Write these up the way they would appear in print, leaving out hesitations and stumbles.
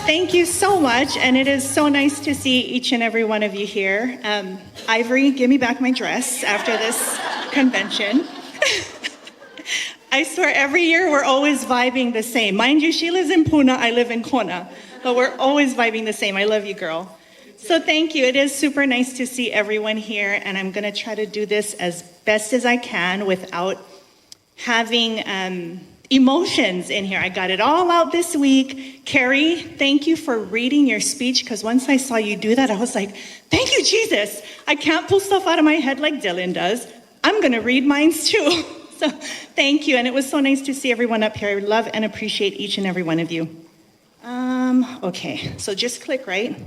Thank you so much, and it is so nice to see each and every one of you here. Ivory, give me back my dress after this convention. I swear, every year we're always vibing the same. Mind you, she lives in Puna, I live in Kona, but we're always vibing the same. I love you, girl. So thank you. It is super nice to see everyone here, and I'm going to try to do this as best as I can without having emotions in here. I got it all out this week. Carrie, thank you for reading your speech, because once I saw you do that, I was like, thank you, Jesus. I can't pull stuff out of my head like Dylan does. I'm going to read mine too. So thank you. And it was so nice to see everyone up here. I love and appreciate each and every one of you. Okay, so just click, right?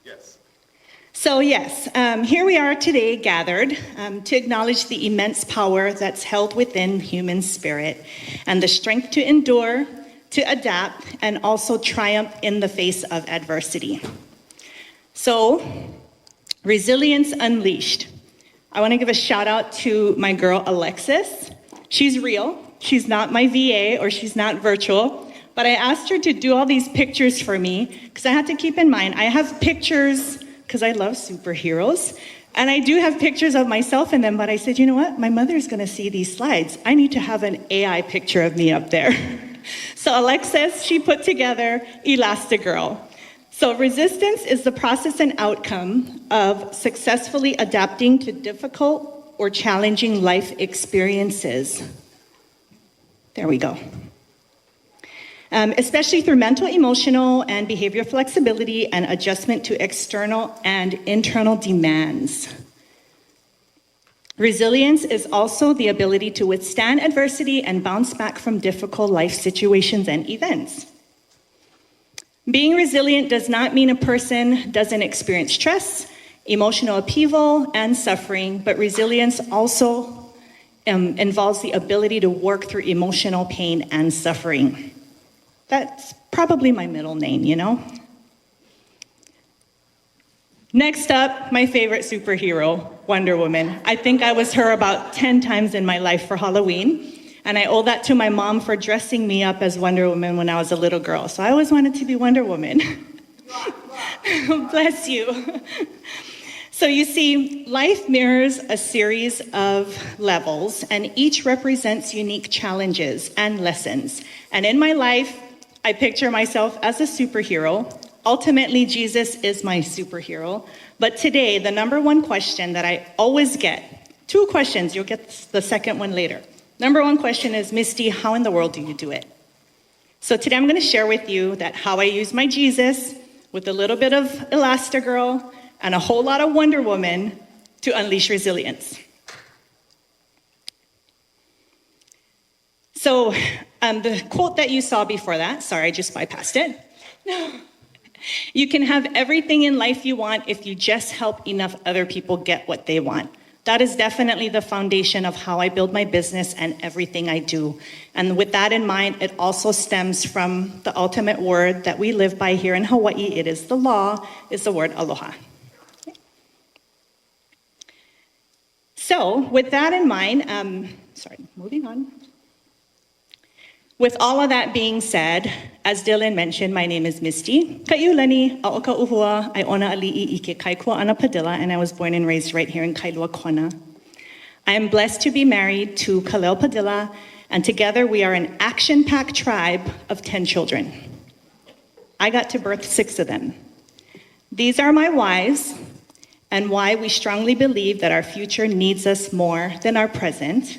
Yes. So yes, here we are today gathered to acknowledge the immense power that's held within human spirit and the strength to endure, to adapt, and also triumph in the face of adversity. So, Resilience Unleashed. I want to give a shout out to my girl Alexis. She's real. She's not my VA or she's not virtual. But I asked her to do all these pictures for me because I had to keep in mind, I have pictures because I love superheroes. And I do have pictures of myself in them, but I said, you know what? My mother's going to see these slides. I need to have an AI picture of me up there. So Alexis, she put together Elastigirl. So resistance is the process and outcome of successfully adapting to difficult or challenging life experiences. There we go. Especially through mental, emotional, and behavioral flexibility and adjustment to external and internal demands. Resilience is also the ability to withstand adversity and bounce back from difficult life situations and events. Being resilient does not mean a person doesn't experience stress, emotional upheaval, and suffering, but resilience also involves the ability to work through emotional pain and suffering. That's probably my middle name, you know? Next up, my favorite superhero, Wonder Woman. I think I was her about 10 times in my life for Halloween. And I owe that to my mom for dressing me up as Wonder Woman when I was a little girl. So I always wanted to be Wonder Woman. Bless you. So you see, life mirrors a series of levels, and each represents unique challenges and lessons. And in my life, I picture myself as a superhero. Ultimately, Jesus is my superhero. But today, the number one question that I always get, two questions, you'll get the second one later. Number one question is, Misty, how in the world do you do it? So today I'm going to share with you that how I use my Jesus with a little bit of Elastigirl and a whole lot of Wonder Woman to unleash resilience. So the quote that you saw before that, sorry, I just bypassed it. You can have everything in life you want if you just help enough other people get what they want. That is definitely the foundation of how I build my business and everything I do. And with that in mind, it also stems from the ultimate word that we live by here in Hawaii. It is the law, is the word aloha. So with that in mind, moving on. With all of that being said, as Dylan mentioned, my name is Misty. Kaiulani, aoka uhua, I ona ali'i ike kaikua ana Padilla, and I was born and raised right here in Kailua, Kona. I am blessed to be married to Kalel Padilla, and together we are an action-packed tribe of 10 children. I got to birth 6 of them. These are my wives, and why we strongly believe that our future needs us more than our present.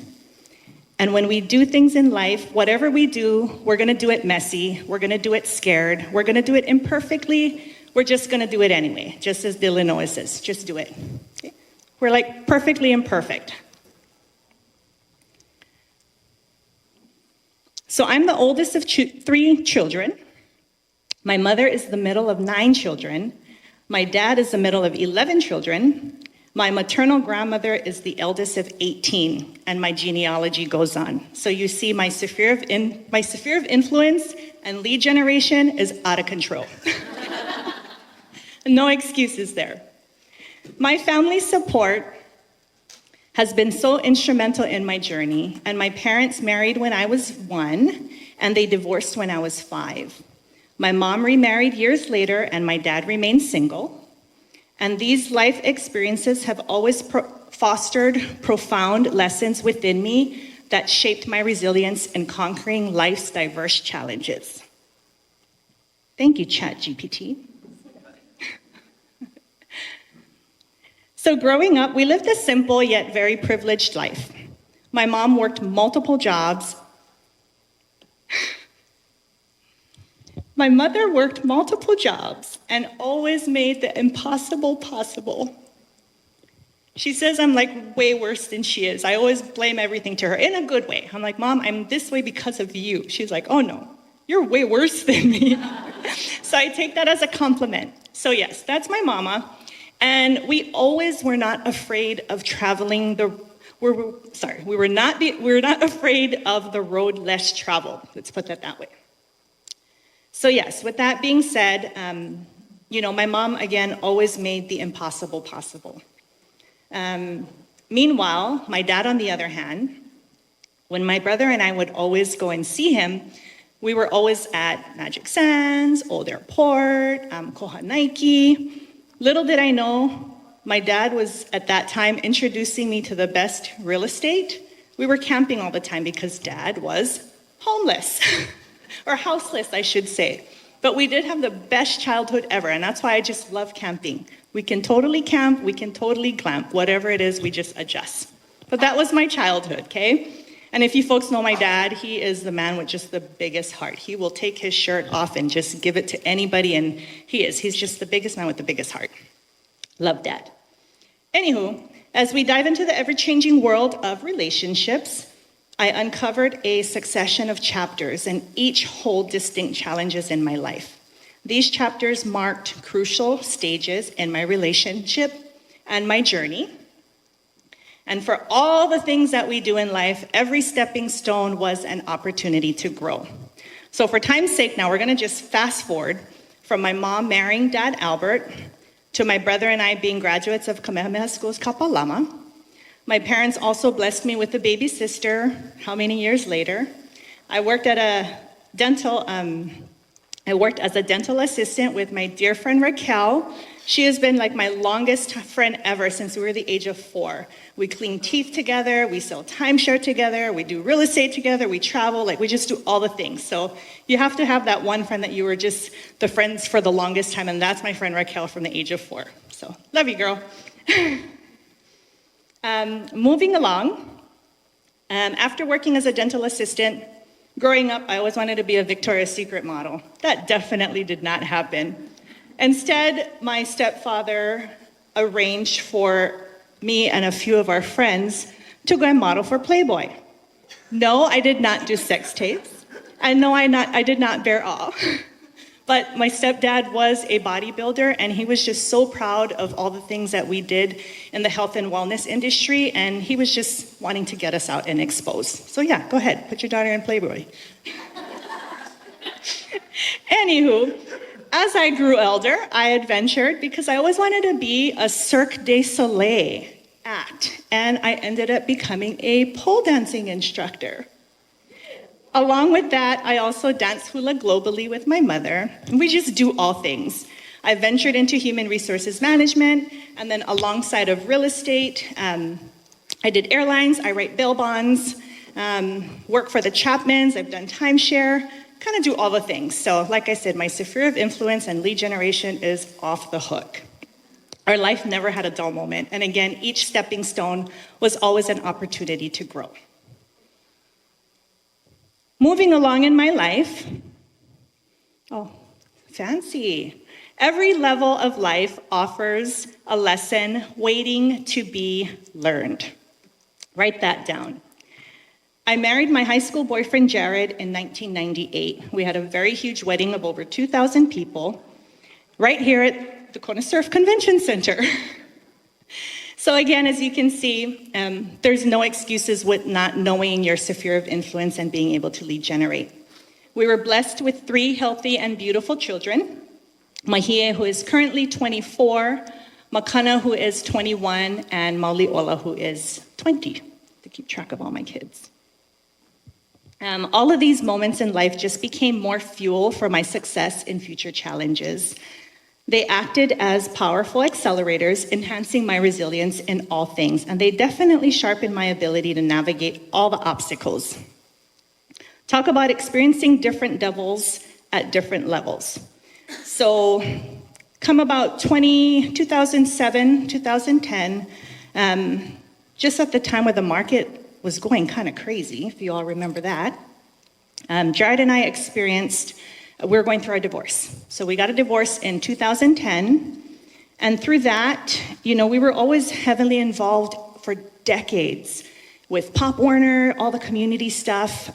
And when we do things in life, whatever we do, we're going to do it messy. We're going to do it scared. We're going to do it imperfectly. We're just going to do it anyway, just as Dylan always says, just do it. Okay? We're like perfectly imperfect. So I'm the oldest of 3 children. My mother is the middle of 9 children. My dad is the middle of 11 children. My maternal grandmother is the eldest of 18, and my genealogy goes on. So you see my sphere of influence and lead generation is out of control. No excuses there. My family's support has been so instrumental in my journey, and my parents married when I was 1, and they divorced when I was 5. My mom remarried years later, and my dad remained single. And these life experiences have always fostered profound lessons within me that shaped my resilience in conquering life's diverse challenges. Thank you, ChatGPT. So growing up, we lived a simple yet very privileged life. My mom worked multiple jobs. My mother worked multiple jobs and always made the impossible possible. She says I'm like way worse than she is. I always blame everything to her in a good way. I'm like, Mom, I'm this way because of you. She's like, oh no, you're way worse than me. So I take that as a compliment. So yes, that's my mama. And we always were not afraid of traveling we were not afraid of the road less traveled. Let's put that way. So yes, with that being said, my mom, again, always made the impossible possible. Meanwhile, my dad, on the other hand, when my brother and I would always go and see him, we were always at Magic Sands, Old Airport, Kohanaiki. Little did I know, my dad was at that time introducing me to the best real estate. We were camping all the time because Dad was homeless, or houseless, I should say. But we did have the best childhood ever, and that's why I just love camping. We can totally camp, we can totally glamp, whatever it is, we just adjust. But that was my childhood, okay? And if you folks know my dad, he is the man with just the biggest heart. He will take his shirt off and just give it to anybody, and he's just the biggest man with the biggest heart. Love Dad. Anywho, as we dive into the ever-changing world of relationships, I uncovered a succession of chapters, and each hold distinct challenges in my life. These chapters marked crucial stages in my relationship and my journey. And for all the things that we do in life, every stepping stone was an opportunity to grow. So for time's sake now, we're gonna just fast forward from my mom marrying Dad Albert to my brother and I being graduates of Kamehameha School's Kapalama. My parents also blessed me with a baby sister, how many years later? I worked as a dental assistant with my dear friend Raquel. She has been like my longest friend ever since we were the age of 4. We clean teeth together, we sell timeshare together, we do real estate together, we travel, we just do all the things. So you have to have that one friend that you were just the friends for the longest time, and that's my friend Raquel from the age of 4. So love you, girl. Moving along, after working as a dental assistant, growing up, I always wanted to be a Victoria's Secret model. That definitely did not happen. Instead, my stepfather arranged for me and a few of our friends to go and model for Playboy. No, I did not do sex tapes. And no, I did not bear all. But my stepdad was a bodybuilder, and he was just so proud of all the things that we did in the health and wellness industry, and he was just wanting to get us out and expose. So yeah, go ahead, put your daughter in Playboy. Anywho, as I grew older, I adventured because I always wanted to be a Cirque du Soleil act, and I ended up becoming a pole dancing instructor. Along with that, I also dance hula globally with my mother. We just do all things. I ventured into human resources management, and then alongside of real estate, I did airlines, I write bail bonds, work for the Chapmans, I've done timeshare, kind of do all the things. So like I said, my sphere of influence and lead generation is off the hook. Our life never had a dull moment, and again, each stepping stone was always an opportunity to grow. Moving along in my life, oh, fancy. Every level of life offers a lesson waiting to be learned. Write that down. I married my high school boyfriend, Jared, in 1998. We had a very huge wedding of over 2,000 people right here at the Kona Surf Convention Center. So again, as you can see, there's no excuses with not knowing your sphere of influence and being able to lead generate. We were blessed with 3 healthy and beautiful children. Mahie, who is currently 24, Makana, who is 21, and Mauliola, who is 20, to keep track of all my kids. All of these moments in life just became more fuel for my success in future challenges. They acted as powerful accelerators, enhancing my resilience in all things, and they definitely sharpened my ability to navigate all the obstacles. Talk about experiencing different devils at different levels. So, come about 2007, 2010, just at the time where the market was going kind of crazy, if you all remember that, Jared and I we were going through our divorce. So we got a divorce in 2010, and through that, we were always heavily involved for decades with Pop Warner, all the community stuff,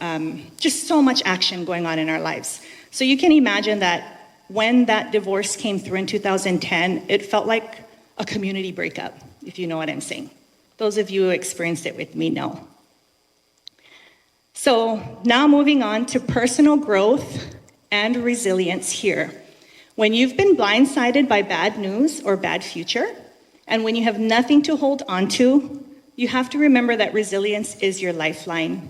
just so much action going on in our lives. So you can imagine that when that divorce came through in 2010, it felt like a community breakup, if you know what I'm saying. Those of you who experienced it with me know. So now moving on to personal growth and resilience here. When you've been blindsided by bad news or bad future, and when you have nothing to hold on to, you have to remember that resilience is your lifeline.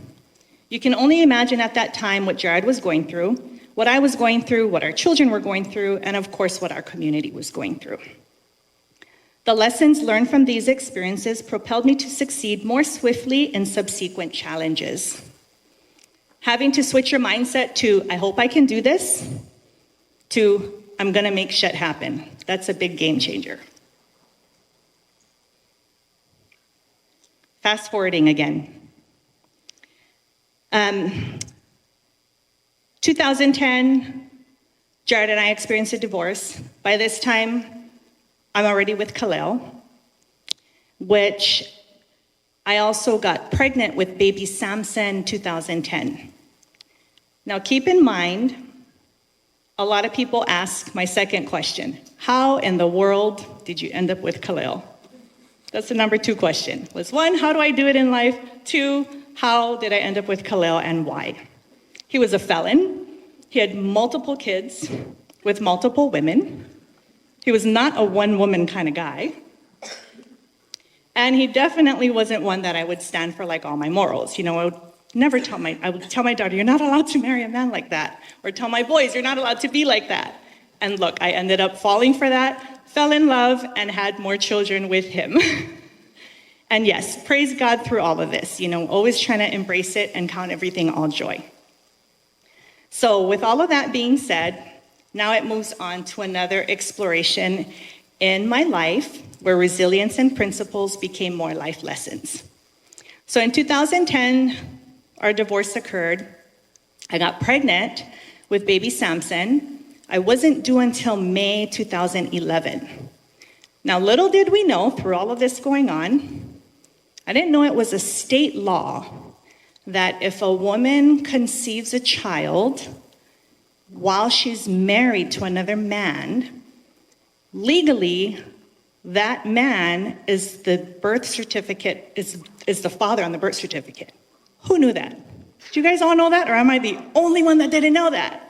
You can only imagine at that time what Jared was going through, what I was going through, what our children were going through, and of course what our community was going through. The lessons learned from these experiences propelled me to succeed more swiftly in subsequent challenges. Having to switch your mindset to, I hope I can do this, to, I'm gonna make shit happen. That's a big game changer. Fast forwarding again. 2010, Jared and I experienced a divorce. By this time, I'm already with Khalil, which I also got pregnant with baby Samson 2010. Now keep in mind, a lot of people ask my second question, how in the world did you end up with Khalil? That's the number 2 question. Was 1, how do I do it in life? 2, how did I end up with Khalil and why? He was a felon. He had multiple kids with multiple women. He was not a one-woman kind of guy. And he definitely wasn't one that I would stand for like all my morals. I would I would tell my daughter, you're not allowed to marry a man like that. Or tell my boys, you're not allowed to be like that. And look, I ended up falling for that, fell in love, and had more children with him. And yes, praise God through all of this, always trying to embrace it and count everything all joy. So with all of that being said, now it moves on to another exploration in my life where resilience and principles became more life lessons. So in 2010, our divorce occurred. I got pregnant with baby Samson. I wasn't due until May 2011. Now, little did we know through all of this going on, I didn't know it was a state law that if a woman conceives a child while she's married to another man, legally, that man is the birth certificate, is the father on the birth certificate. Who knew that? Do you guys all know that, or am I the only one that didn't know that?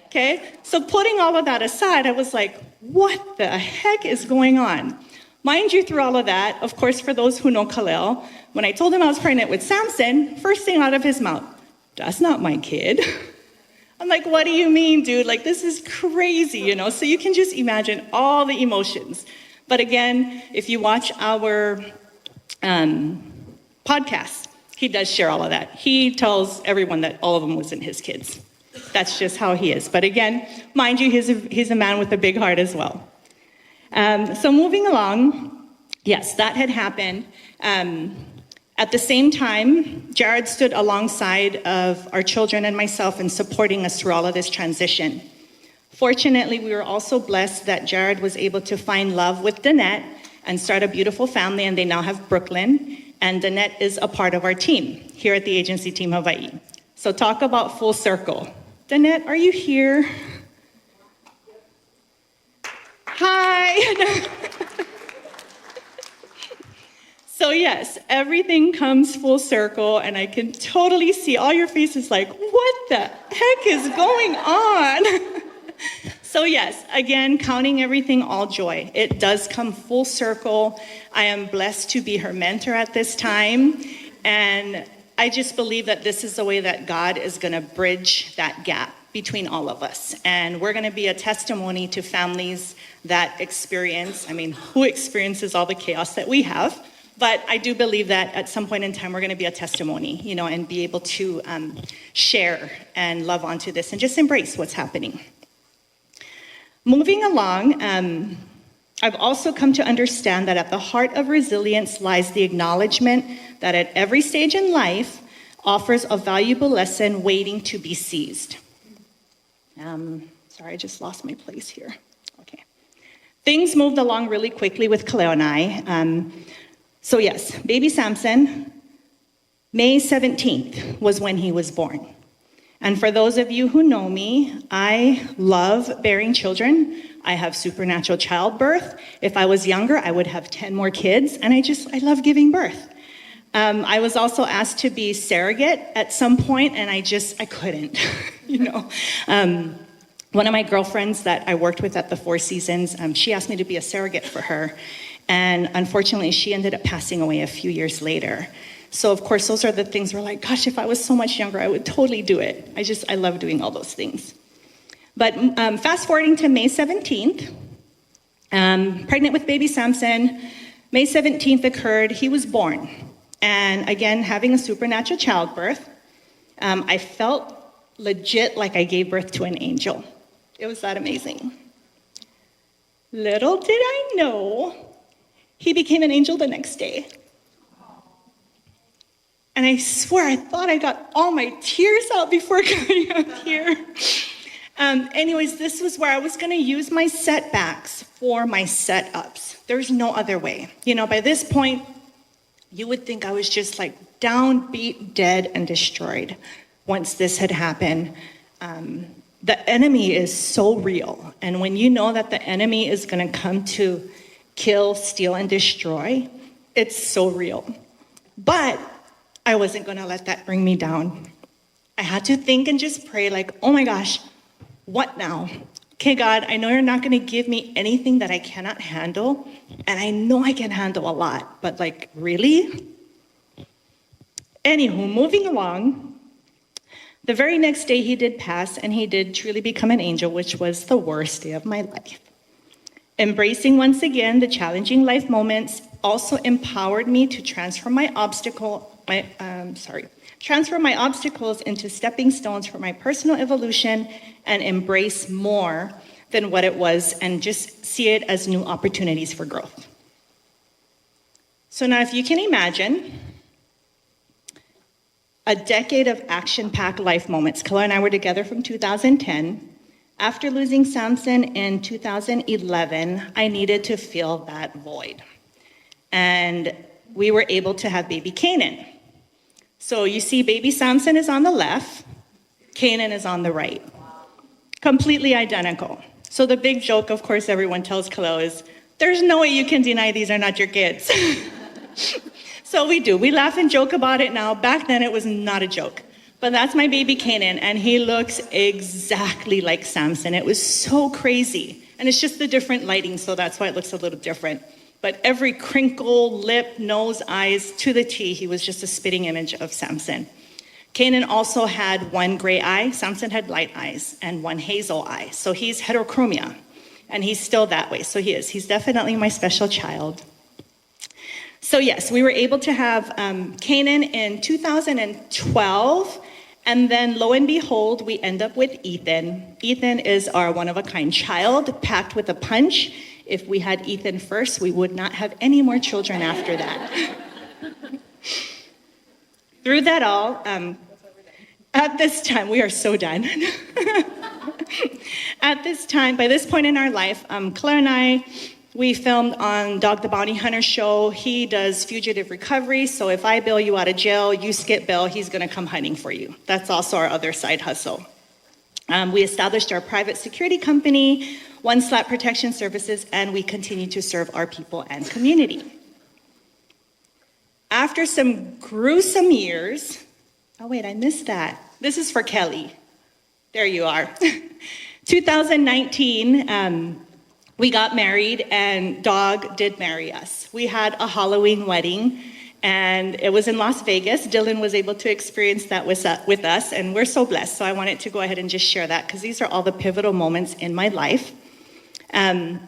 Okay, so putting all of that aside, I was like, what the heck is going on? Mind you, through all of that, of course, for those who know Khalil, when I told him I was pregnant with Samson, first thing out of his mouth, that's not my kid. I'm like, what do you mean, dude? Like, this is crazy, So you can just imagine all the emotions. But again, if you watch our podcast, he does share all of that. He tells everyone that all of them wasn't his kids. That's just how he is. But again, mind you, he's a man with a big heart as well. So moving along, yes, that had happened. At the same time, Jared stood alongside of our children and myself in supporting us through all of this transition. Fortunately, we were also blessed that Jared was able to find love with Danette and start a beautiful family, and they now have Brooklyn, and Danette is a part of our team here at the Agency Team Hawaii. So talk about full circle. Danette, are you here? Hi. So yes, everything comes full circle, and I can totally see all your faces like, what the heck is going on? So yes, again, counting everything all joy. It does come full circle. I am blessed to be her mentor at this time. And I just believe that this is the way that God is going to bridge that gap between all of us. And we're going to be a testimony to families that experience, who experiences all the chaos that we have? But I do believe that at some point in time, we're going to be a testimony, and be able to share and love onto this and just embrace what's happening. Moving along, I've also come to understand that at the heart of resilience lies the acknowledgement that at every stage in life offers a valuable lesson waiting to be seized. Sorry, I just lost my place here. Okay. Things moved along really quickly with Kaleo and I. So yes, baby Samson, May 17th was when he was born. And for those of you who know me, I love bearing children. I have supernatural childbirth. If I was younger, I would have 10 more kids, and I love giving birth. I was also asked to be surrogate at some point, and I couldn't, One of my girlfriends that I worked with at the Four Seasons, she asked me to be a surrogate for her. And unfortunately, she ended up passing away a few years later. So of course, those are the things where like, gosh, if I was so much younger, I would totally do it. I love doing all those things. But fast forwarding to May 17th, pregnant with baby Samson, May 17th occurred, he was born. And again, having a supernatural childbirth, I felt legit like I gave birth to an angel. It was that amazing. Little did I know, he became an angel the next day. And I swear, I thought I got all my tears out before coming up here. Anyways, this was where I was going to use my setbacks for my setups. There's no other way. By this point, you would think I was just like down, beat, dead, and destroyed once this had happened. The enemy is so real. And when you know that the enemy is going to come to kill, steal, and destroy, it's so real. But I wasn't going to let that bring me down. I had to think and just pray like, oh my gosh, what now? Okay, God, I know you're not going to give me anything that I cannot handle. And I know I can handle a lot, but like, really? Anywho, moving along, the very next day he did pass and he did truly become an angel, which was the worst day of my life. Embracing once again the challenging life moments also empowered me to transfer my obstacles into stepping stones for my personal evolution and embrace more than what it was and just see it as new opportunities for growth. So now if you can imagine a decade of action-packed life moments. Kaleo and I were together from 2010. After losing Samson in 2011, I needed to fill that void. And we were able to have baby Canaan. So you see baby Samson is on the left, Canaan is on the right. Completely identical. So the big joke, of course, everyone tells Kaleo is, there's no way you can deny these are not your kids. So we do. We laugh and joke about it now. Back then, it was not a joke. But that's my baby Canaan, and he looks exactly like Samson. It was so crazy. And it's just the different lighting, so that's why it looks a little different. But every crinkle, lip, nose, eyes, to the T, he was just a spitting image of Samson. Canaan also had one gray eye. Samson had light eyes, and one hazel eye. So he's heterochromia, and he's still that way. So he is. He's definitely my special child. So yes, we were able to have Canaan in 2012, and then lo and behold, we end up with Ethan. Ethan is our one-of-a-kind child, packed with a punch. If we had Ethan first, we would not have any more children after that. Through that all, at this time, we are so done. At this time, by this point in our life, Claire and I, we filmed on Dog the Bounty Hunter show. He does fugitive recovery, so if I bail you out of jail, you skip bail, he's gonna come hunting for you. That's also our other side hustle. We established our private security company, One Slap Protection Services, and we continue to serve our people and community. After some gruesome years, oh wait, I missed that. This is for Kelly. There you are. 2019, we got married and Dog did marry us. We had a Halloween wedding And it was in Las Vegas. Dylan was able to experience that with us, and we're so blessed. So I wanted to go ahead and just share that because these are all the pivotal moments in my life. I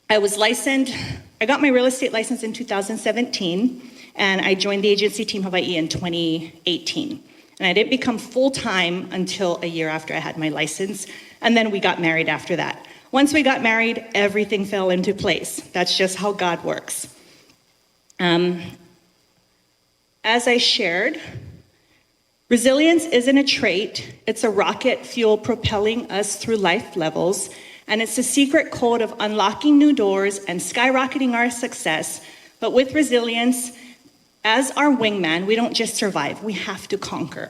was licensed, I got my real estate license in 2017, and I joined the agency Team Hawaii in 2018. And I didn't become full-time until a year after I had my license, and then we got married after that. Once we got married, everything fell into place. That's just how God works. As I shared, resilience isn't a trait, it's a rocket fuel propelling us through life levels, and it's the secret code of unlocking new doors and skyrocketing our success. But with resilience, as our wingman, we don't just survive, we have to conquer.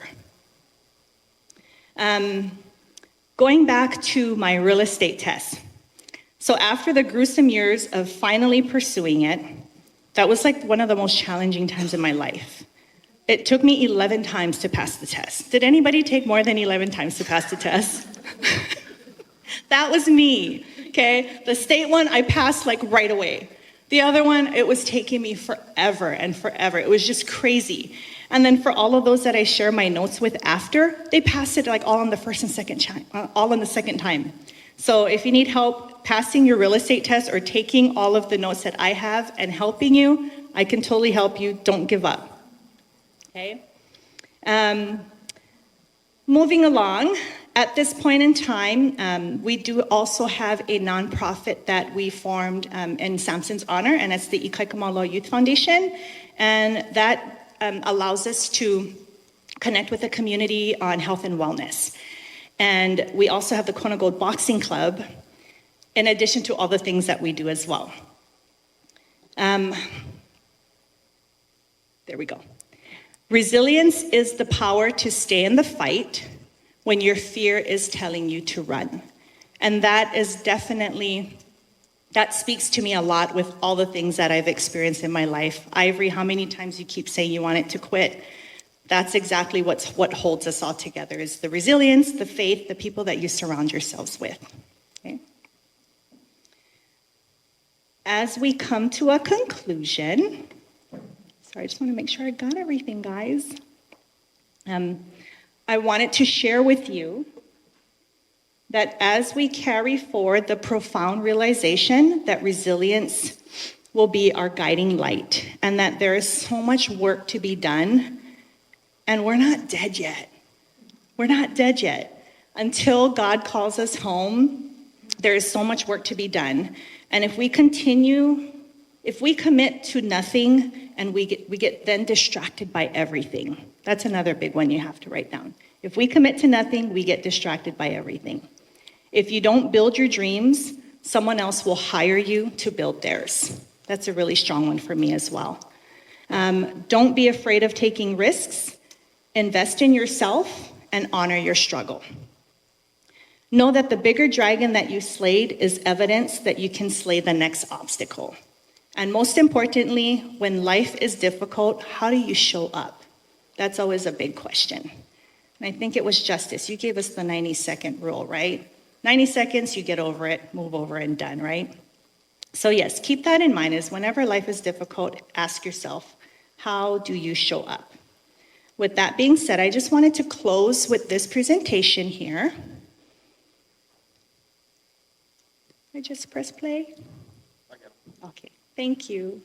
Going back to my real estate test. So after the gruesome years of finally pursuing it, that was like one of the most challenging times in my life. It took me 11 times to pass the test. Did anybody take more than 11 times to pass the test? That was me, okay? The state one, I passed like right away. The other one, it was taking me forever and forever. It was just crazy. And then for all of those that I share my notes with after, they passed it like all on the first and second time, all on the second time. So if you need help passing your real estate test or taking all of the notes that I have and helping you, I can totally help you. Don't give up. Okay? Moving along, at this point in time, we do also have a nonprofit that we formed in Samson's honor, and it's the Ikaikamalua Youth Foundation, and that allows us to connect with the community on health and wellness. And we also have the Kona Gold Boxing Club, in addition to all the things that we do as well. There we go. Resilience is the power to stay in the fight when your fear is telling you to run. And that is definitely, that speaks to me a lot with all the things that I've experienced in my life. Ivory, how many times you keep saying you want it to quit? That's exactly what holds us all together, is the resilience, the faith, the people that you surround yourselves with. Okay? As we come to a conclusion, sorry, I just want to make sure I got everything, guys. I wanted to share with you that as we carry forward the profound realization that resilience will be our guiding light, and that there is so much work to be done, and we're not dead yet. We're not dead yet. Until God calls us home, there is so much work to be done. And if we commit to nothing and we get then distracted by everything. That's another big one you have to write down. If we commit to nothing, we get distracted by everything. If you don't build your dreams, someone else will hire you to build theirs. That's a really strong one for me as well. Don't be afraid of taking risks. Invest in yourself and honor your struggle. Know that the bigger dragon that you slayed is evidence that you can slay the next obstacle. And most importantly, when life is difficult, how do you show up? That's always a big question. And I think it was Justice. You gave us the 90-second rule, right? 90 seconds, you get over it, move over and done, right? So yes, keep that in mind, is whenever life is difficult, ask yourself, how do you show up? With that being said, I just wanted to close with this presentation here. I just press play? Okay, thank you.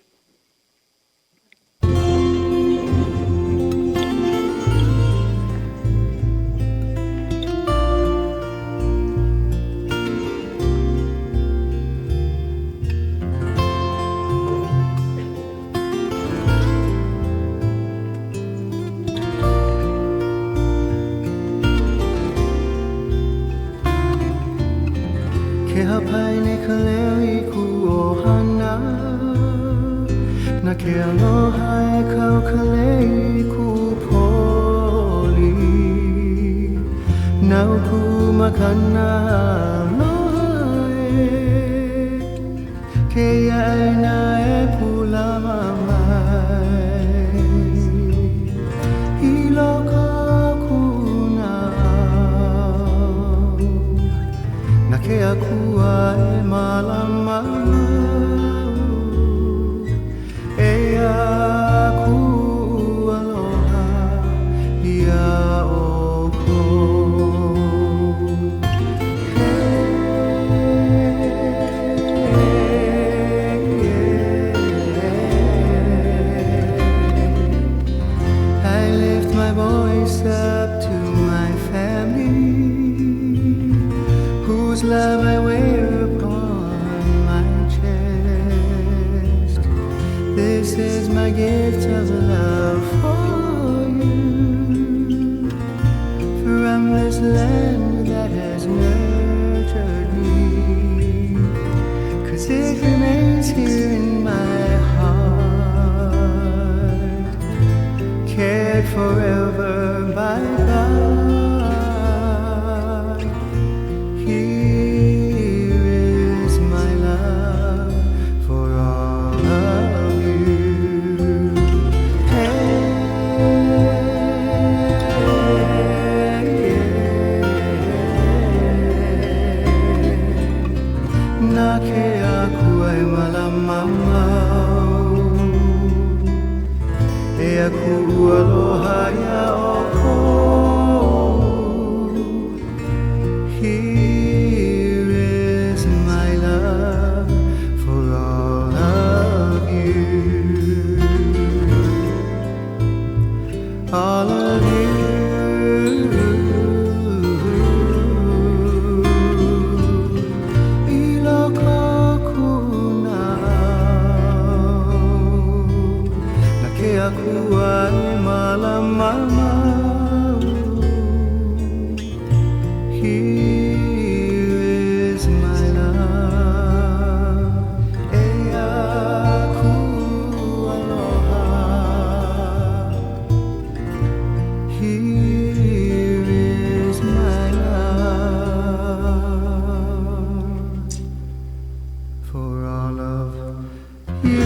Aku wear upon my chest. This is my gift of love for you, from this land that has nurtured me, 'cause it remains here in my heart, cared forever by God. Here is my love for all of you, all of you. Aku ay malamang. Here is my love. Aku aloha. Here is my love for all of you.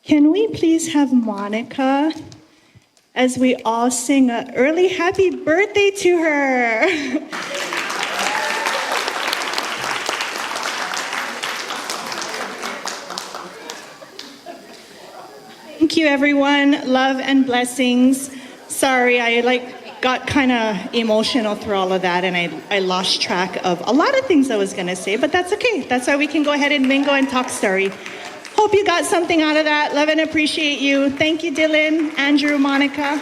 Can we please have Monica as we all sing an early happy birthday to her? Thank you, everyone. Love and blessings. Sorry, I got kind of emotional through all of that, and I lost track of a lot of things I was going to say, but that's okay. That's why we can go ahead and mingle and talk story. Hope you got something out of that. Love and appreciate you. Thank you, Dylan, Andrew, Monica.